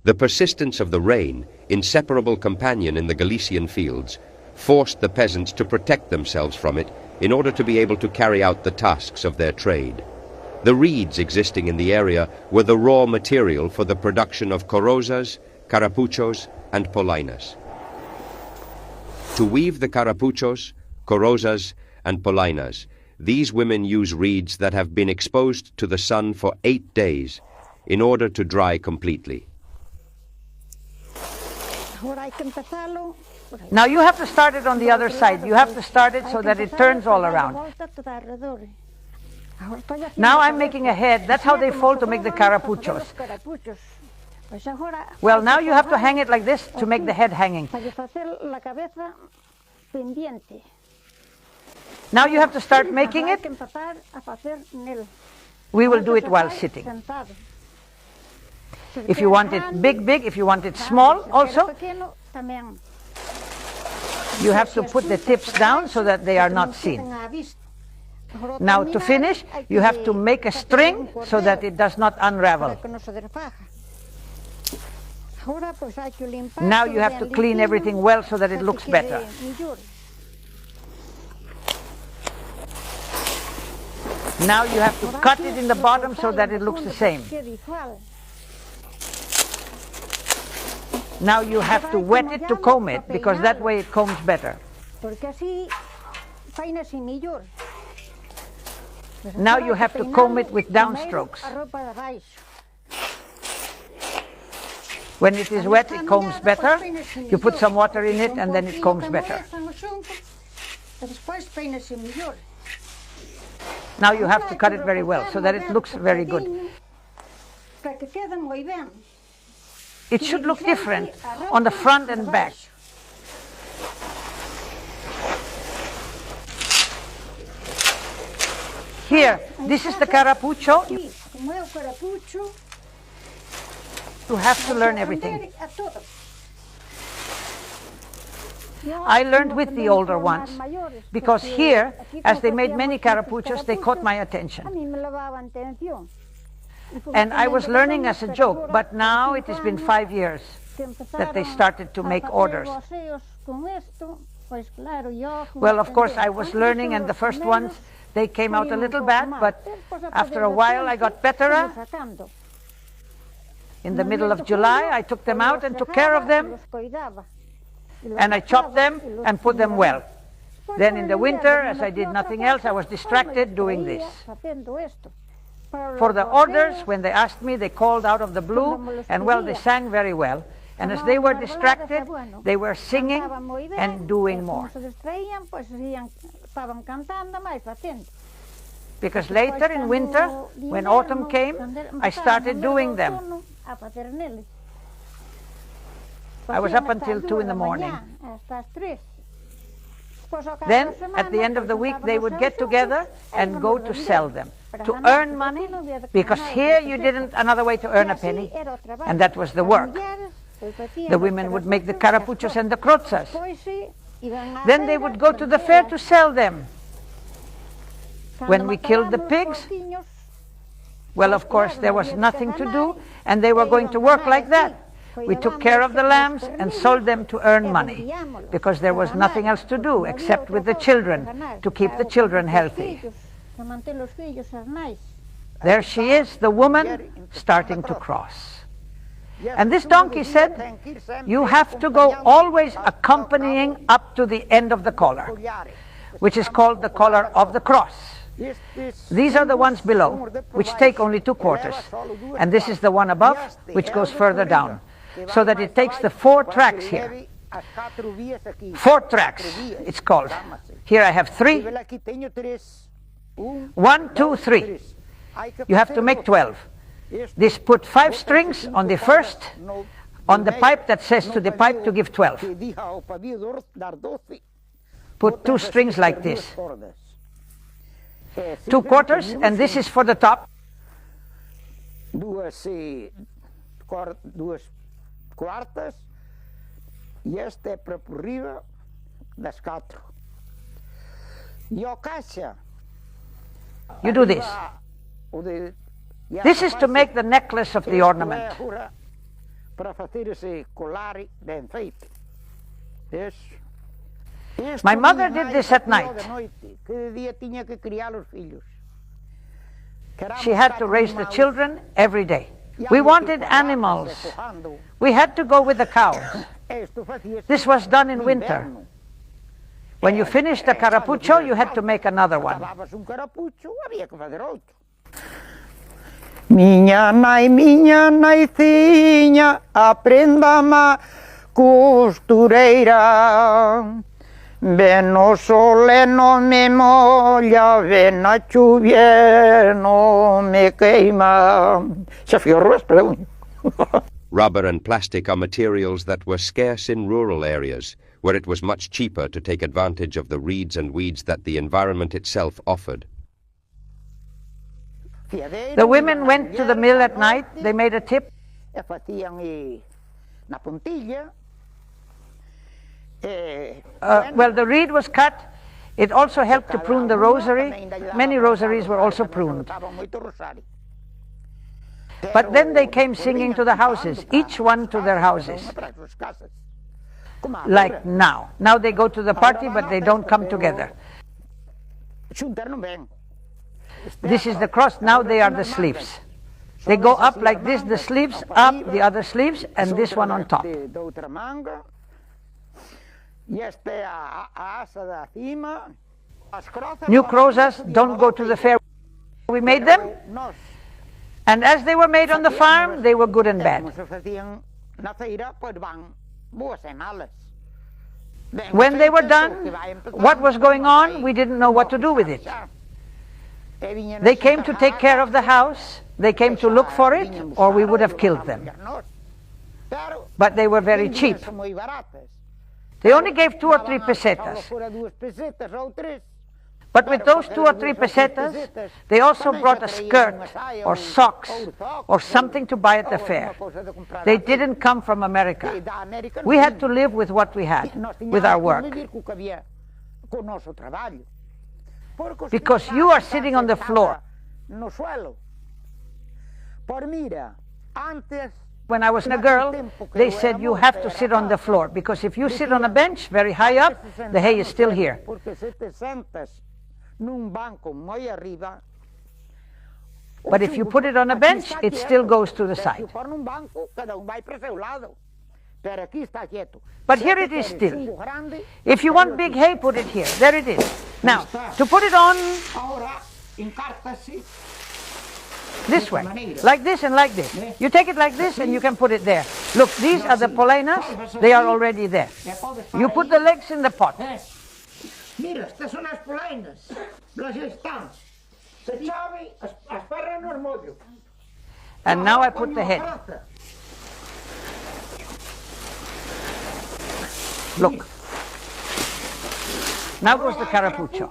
The persistence of the rain, inseparable companion in the Galician fields, forced the peasants to protect themselves from it in order to be able to carry out the tasks of their trade. The reeds existing in the area were the raw material for the production of corozas, carapuchos, and polainas. To weave the carapuchos, corozas, and polainas, these women use reeds that have been exposed to the sun for 8 days in order to dry completely. Now you have to start it on the other side. You have to start it so that it turns all around. Now I'm making a head. That's how they fold to make the carapuchos. Well, now you have to hang it like this to make the head hanging. Now you have to start making it. We will do it while sitting. If you want it big, if you want it small also, you have to put the tips down so that they are not seen. Now to finish, you have to make a string so that it does not unravel. Now you have to clean everything well so that it looks better. Now you have to cut it in the bottom so that it looks the same. Now you have to wet it to comb it, because that way it combs better. Now you have to comb it with downstrokes. When it is wet, it combs better. You put some water in it and then it combs better. Now you have to cut it very well so that it looks very good. It should look different on the front and back. Here, this is the carapucho. You have to learn everything. I learned with the older ones, because here, as they made many carapuchos, they caught my attention. And I was learning as a joke, but now it has been 5 years that they started to make orders. Well, of course, I was learning, and the first ones, they came out a little bad, but after a while I got better. In the middle of July, I took them out and took care of them, and I chopped them and put them well. Then in the winter, as I did nothing else, I was distracted doing this. For the orders, when they asked me, they called out of the blue, and well, they sang very well. And as they were distracted, they were singing and doing more. Because later in winter, when autumn came, I started doing them. I was up until 2 in the morning. Then, at the end of the week, they would get together and go to sell them, to earn money, because here you didn't another way to earn a penny, and that was the work. The women would make the carapuchos and the corozas. Then they would go to the fair to sell them. When we killed the pigs, well, of course, there was nothing to do, and they were going to work like that. We took care of the lambs and sold them to earn money, because there was nothing else to do except with the children, to keep the children healthy. There she is, the woman, starting to cross. And this donkey said, you have to go always accompanying up to the end of the collar, which is called the collar of the cross. These are the ones below, which take only 2 quarters, and this is the one above, which goes further down, so that it takes the 4 tracks here. 4 tracks, it's called. Here I have 3. 1, 2, 3. You have to make 12. This put 5 strings on the first, on the pipe that says to the pipe to give 12. Put 2 strings like this. 2 quarters, and this is for the top. 2 quartas, e este é para por riba das 4. E ao caixa. You do this. This is to make the necklace of the ornament. para fazer esse colar de enfeite. My mother did this at night. Cada dia tinha que criar os filhos. She had to raise the children every day. We wanted animals. We had to go with the cows. This was done in winter. When you finished the carapucho, you had to make another one. Minha naizinha, aprenda-me costureira. Ven no sole no me molha, ven na lluvia no me queima. Rubber and plastic are materials that were scarce in rural areas, where it was much cheaper to take advantage of the reeds and weeds that the environment itself offered. The women went to the mill at night, they made a tip. Well, the reed was cut. It also helped to prune the rosary. Many rosaries were also pruned. But then they came singing to the houses, each one to their houses. Like now. Now they go to the party, but they don't come together. This is the cross, now they are the sleeves. They go up like this, the sleeves up, the other sleeves, and this one on top. New corozas don't go to the fair. We made them, and as they were made on the farm, they were good and bad. When they were done, what was going on, we didn't know what to do with it. They came to take care of the house, they came to look for it, or we would have killed them. But they were very cheap. They only gave 2 or 3 pesetas. But with those 2 or 3 pesetas, they also brought a skirt or socks or something to buy at the fair. They didn't come from America. We had to live with what we had, with our work. Because you are sitting on the floor. When I was a girl, they said you have to sit on the floor, because if you sit on a bench very high up, the hay is still here. But if you put it on a bench, it still goes to the side. But here it is still. If you want big hay, put it here. There it is. Now, to put it on this way, like this and like this. You take it like this and you can put it there. Look, these are the polainas. They are already there. You put the legs in the pot. Mira, estas son as polainas. Las están. Se chove, as perras no mollo. And now I put the head. Look. Now goes the carapucho.